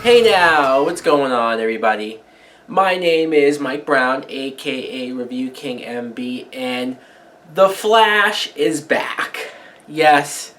Hey now, what's going on everybody? My name is Mike Brown, aka ReviewKingMB, and The Flash is back. Yes,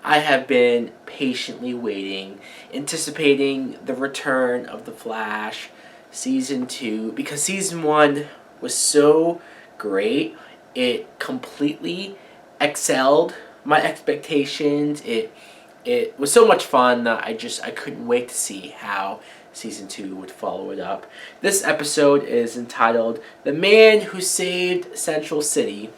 I have been patiently waiting, anticipating the return of The Flash Season 2, because Season 1 was so great. It completely excelled my expectations. It was so much fun that I couldn't wait to see how Season 2 would follow it up. This episode is entitled The Man Who Saved Central City.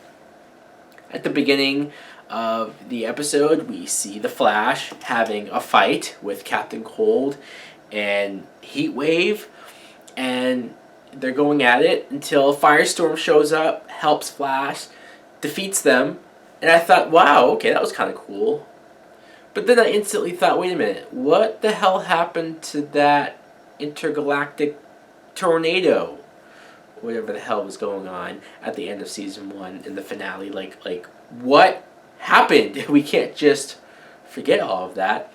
At the beginning of the episode, we see the Flash having a fight with Captain Cold and Heatwave, and they're going at it until Firestorm shows up, helps Flash, defeats them, and I thought, wow, okay, that was kind of cool. But then I instantly thought, wait a minute, what the hell happened to that intergalactic tornado? Whatever the hell was going on at the end of Season 1 in the finale. Like what happened? We can't just forget all of that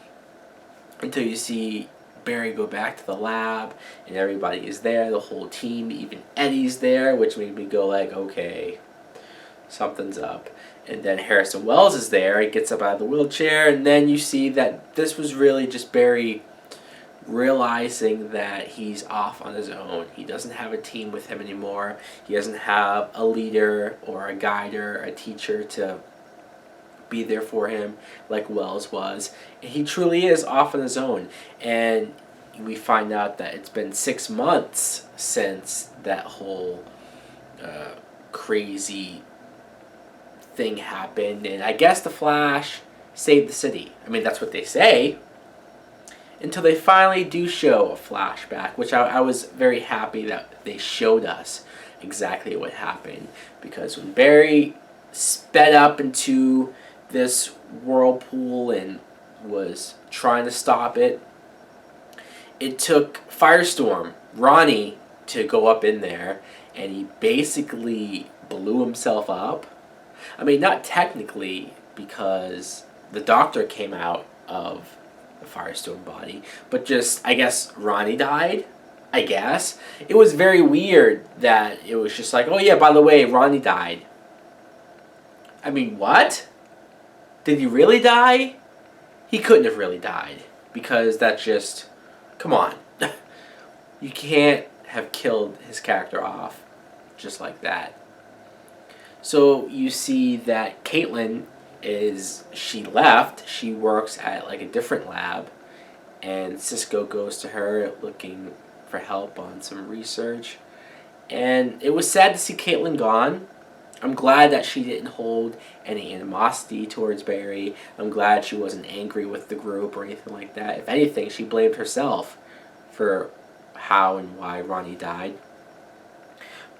until you see Barry go back to the lab and everybody is there, the whole team, even Eddie's there, which made me go like, okay, something's up. And then Harrison Wells is there. He gets up out of the wheelchair, and then you see that this was really just Barry realizing that he's off on his own. He doesn't have a team with him anymore. He doesn't have a leader or a guider, a teacher to be there for him like Wells was. And he truly is off on his own. And we find out that it's been 6 months since that whole crazy thing happened, and I guess the Flash saved the city. I mean, that's what they say. Until they finally do show a flashback, which I was very happy that they showed us exactly what happened. Because when Barry sped up into this whirlpool and was trying to stop it, it took Firestorm, Ronnie, to go up in there, and he basically blew himself up. I mean, not technically, because the doctor came out of the Firestorm body, but just, I guess, Ronnie died, I guess. It was very weird that it was just like, oh yeah, by the way, Ronnie died. I mean, what? Did he really die? He couldn't have really died, because that's just, come on. You can't have killed his character off just like that. So you see that Caitlin she left. She works at like a different lab, and Cisco goes to her looking for help on some research. And it was sad to see Caitlin gone. I'm glad that she didn't hold any animosity towards Barry. I'm glad she wasn't angry with the group or anything like that. If anything, she blamed herself for how and why Ronnie died.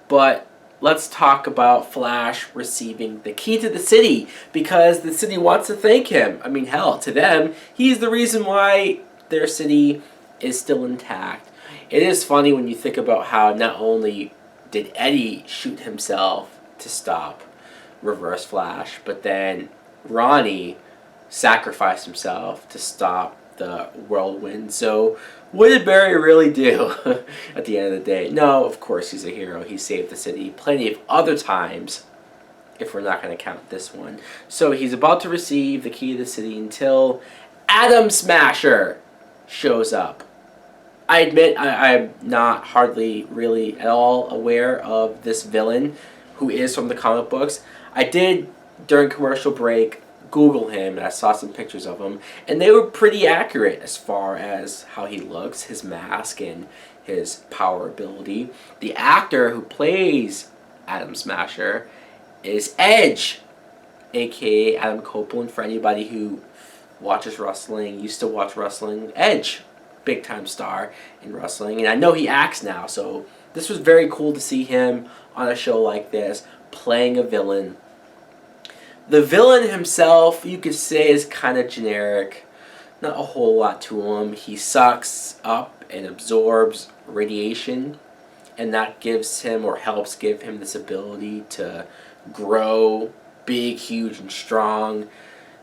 But let's talk about Flash receiving the key to the city, because the city wants to thank him. I mean, hell, to them, he's the reason why their city is still intact. It is funny when you think about how not only did Eddie shoot himself to stop Reverse Flash, but then Ronnie sacrificed himself to stop the whirlwind. So what did Barry really do at the end of the day? No, of course he's a hero. He saved the city plenty of other times, if we're not going to count this one. So he's about to receive the key to the city until Atom Smasher shows up. I admit I'm not hardly really at all aware of this villain who is from the comic books. I did, during commercial break, Google him, and I saw some pictures of him, and they were pretty accurate as far as how he looks, his mask, and his power ability. The actor who plays Atom Smasher is Edge, aka Adam Copeland. For anybody who watches wrestling, used to watch wrestling, Edge, big time star in wrestling, and I know he acts now, so this was very cool to see him on a show like this, playing a villain. The villain himself, you could say, is kind of generic. Not a whole lot to him. He sucks up and absorbs radiation, and that gives him, or helps give him, this ability to grow big, huge, and strong.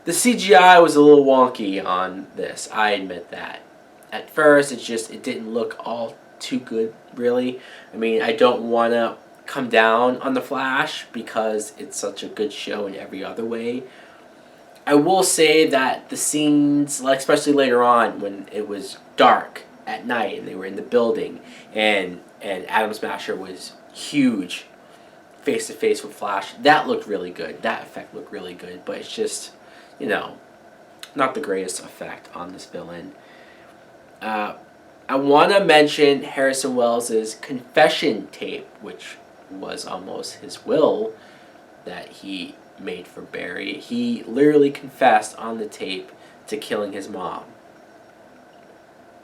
The CGI was a little wonky on this, I admit that. at first. It didn't look all too good, really. I mean, I don't want to come down on The Flash because it's such a good show in every other way. I will say that the scenes, like especially later on when it was dark at night and they were in the building and Atom Smasher was huge face to face with Flash, that looked really good. That effect looked really good, but it's just, not the greatest effect on this villain. I want to mention Harrison Wells' confession tape, which was almost his will that he made for Barry. He literally confessed on the tape to killing his mom.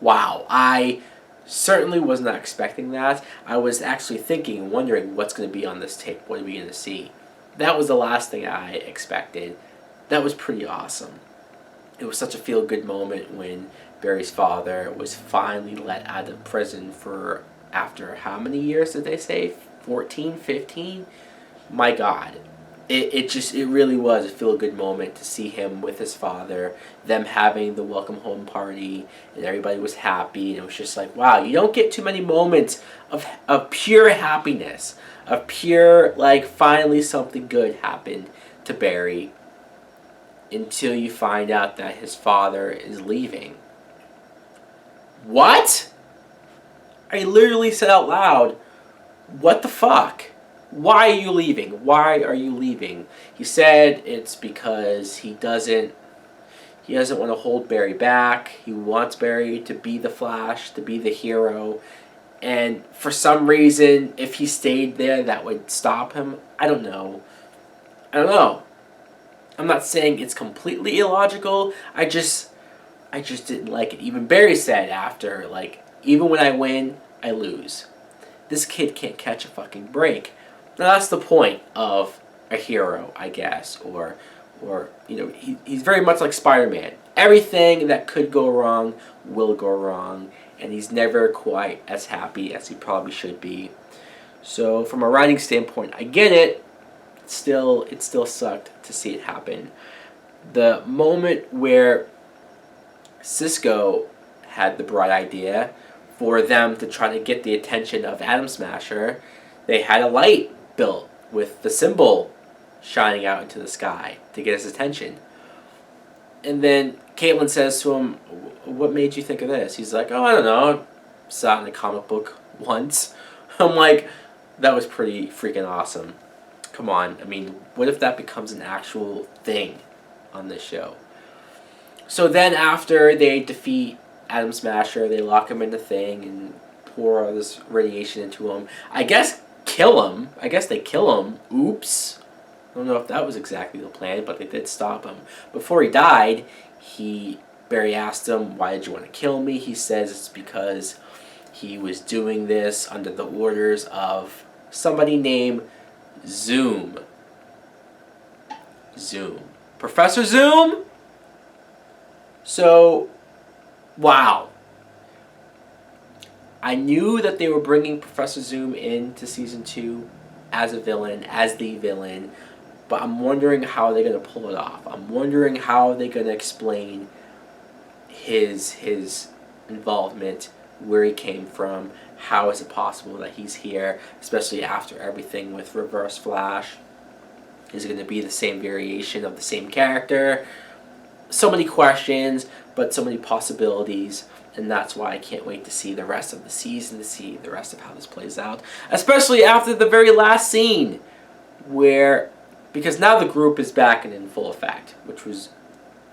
Wow, I certainly was not expecting that. I was actually thinking, wondering what's going to be on this tape. What are we going to see? That was the last thing I expected. That was pretty awesome. It was such a feel-good moment when Barry's father was finally let out of prison for, after how many years did they say? 14, 15? My God. It really was a feel-good moment to see him with his father, them having the welcome home party, and everybody was happy, and it was just like, wow, you don't get too many moments of pure happiness, of pure, like, finally something good happened to Barry, until you find out that his father is leaving. What? I literally said out loud, what the fuck? Why are you leaving? Why are you leaving? He said it's because he doesn't want to hold Barry back. He wants Barry to be the Flash, to be the hero. And for some reason, if he stayed there, that would stop him. I don't know. I'm not saying it's completely illogical. I just didn't like it. Even Barry said after, like, even when I win, I lose. This kid can't catch a fucking break. Now that's the point of a hero, I guess, or he's very much like Spider-Man. Everything that could go wrong will go wrong, and he's never quite as happy as he probably should be. So from a writing standpoint, I get it. It still sucked to see it happen. The moment where Cisco had the bright idea for them to try to get the attention of Atom Smasher, they had a light built with the symbol shining out into the sky to get his attention. And then Caitlin says to him, what made you think of this? He's like, oh, I don't know. I saw it in a comic book once. I'm like, that was pretty freaking awesome. Come on. I mean, what if that becomes an actual thing on this show? So then after they defeat Atom Smasher, they lock him in the thing and pour all this radiation into him. I guess they kill him. Oops. I don't know if that was exactly the plan, but they did stop him. Before he died, Barry asked him, why did you want to kill me? He says it's because he was doing this under the orders of somebody named Zoom. Professor Zoom? So, wow. I knew that they were bringing Professor Zoom into Season 2 as a villain, as the villain, but I'm wondering how they're going to pull it off. I'm wondering how they're going to explain his involvement, where he came from, how is it possible that he's here, especially after everything with Reverse Flash. Is it going to be the same variation of the same character? So many questions, but so many possibilities. And that's why I can't wait to see the rest of the season, to see the rest of how this plays out. Especially after the very last scene, because now the group is back and in full effect, which was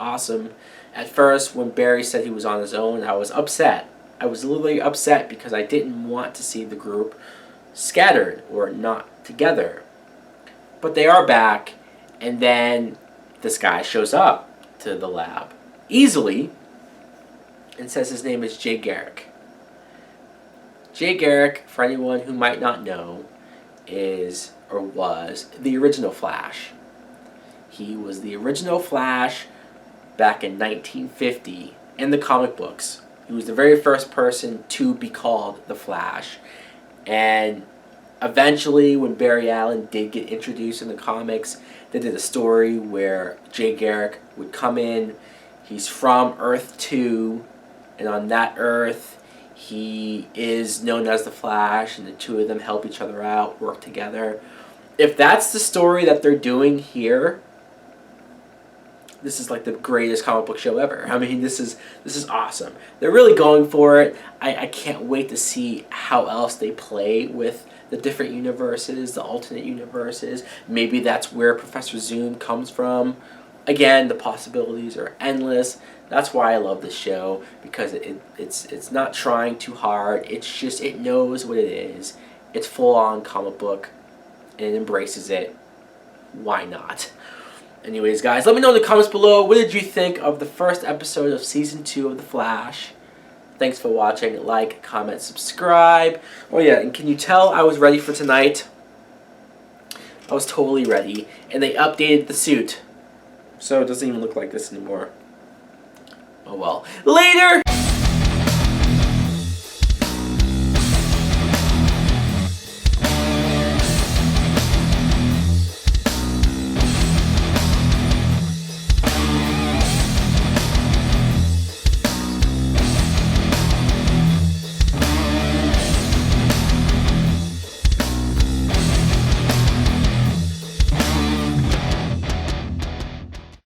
awesome. At first, when Barry said he was on his own, I was upset. I was literally upset because I didn't want to see the group scattered or not together. But they are back, and then this guy shows up to the lab easily and says his name is Jay Garrick. Jay Garrick, for anyone who might not know, is or was the original Flash. He was the original Flash back in 1950 in the comic books. He was the very first person to be called the Flash. And eventually, when Barry Allen did get introduced in the comics, they did a story where Jay Garrick would come in. He's from Earth 2, and on that Earth, he is known as the Flash, and the two of them help each other out, work together. If that's the story that they're doing here, this is like the greatest comic book show ever. I mean, this is awesome. They're really going for it. I can't wait to see how else they play with the different universes, the alternate universes. Maybe that's where Professor Zoom comes from. Again, the possibilities are endless. That's why I love this show, because it's not trying too hard. It's just, it knows what it is. It's full-on comic book, and it embraces it. Why not? Anyways, guys, let me know in the comments below, what did you think of the first episode of Season 2 of The Flash? Thanks for watching. Like, comment, subscribe. Oh yeah, and can you tell I was ready for tonight? I was totally ready. And they updated the suit, so it doesn't even look like this anymore. Oh well. Later!